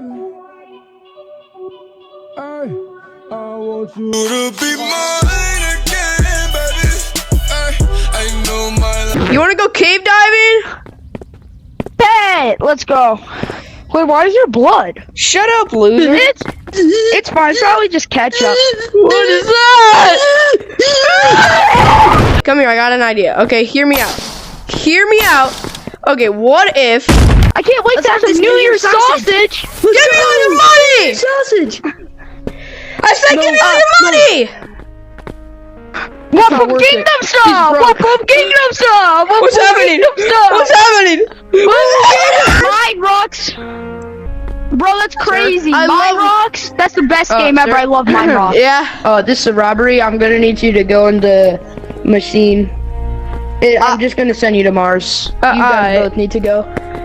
baby. I want you to be mine again, baby. I know my life. You wanna go cave diving? Bet! Let's go. Wait, why is there blood? Shut up, loser. It's fine, probably just ketchup. What is that? Come here, I got an idea. Okay, hear me out. Hear me out. Okay, what if... I can't wait to have some New Year's sausage! Give me all your money! Sausage! I said give me all your money! What from Kingdom Star? What from Kingdom Star? What's happening? What's happening? Mine Rocks! Bro, that's crazy. I Mine love- Rocks? That's the best game ever. sir. I love Mine Rocks. Yeah. This is a robbery. I'm gonna need you to go in the machine. I'm just gonna send you to Mars. You guys alright. both need to go.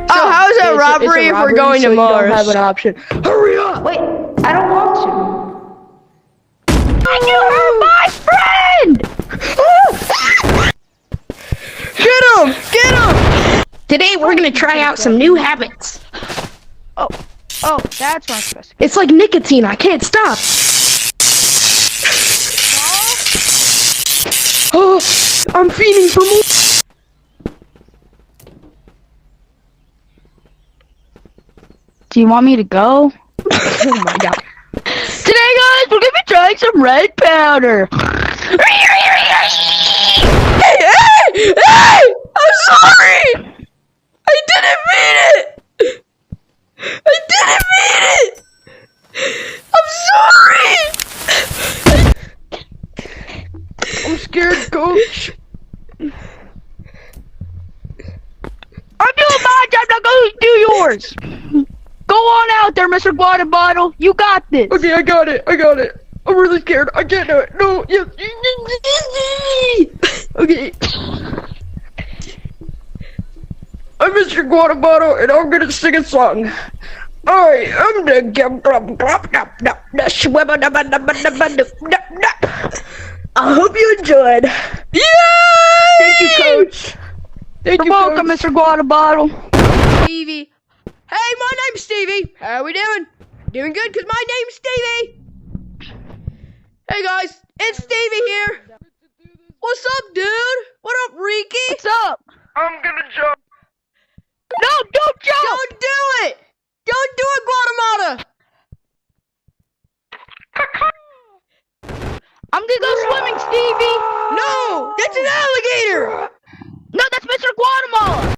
So how is that It's a robbery if we're going so to you don't Mars? have an option. Hurry up! Wait, I don't want to. You hurt my friend! Get him! Get him! Today we're gonna try out some new habits. Oh, that's what I'm supposed to. It's like nicotine. I can't stop. Oh, I'm feeding for more. Do you want me to go? Oh my god. Today, guys, we're gonna be trying some red powder. Hey! I'm sorry! I didn't mean it! I didn't mean it! I'm sorry! I'm scared, coach. I'm doing mine, I'm not gonna do yours. Go on out there, Mr. Water Bottle. You got this. Okay, I got it. I'm really scared. I can't do it. No, yes. Okay. I'm Mr. Water Bottle, and I'm gonna sing a song. I am the I hope you enjoyed. Yay! Thank you, coach. Thank You're welcome, Mr. Water Bottle. Stevie. Hey, my name's Stevie. How we doing? Doing good, cause my name's Stevie. Hey guys, it's Stevie here. What's up, dude? What up, Ricky? What's up? I'm gonna jump. No, don't jump! Don't do it! Don't do it, Guatemala! I'm gonna go swimming, Stevie. No! That's an alligator! No, that's Mr. Guatemala.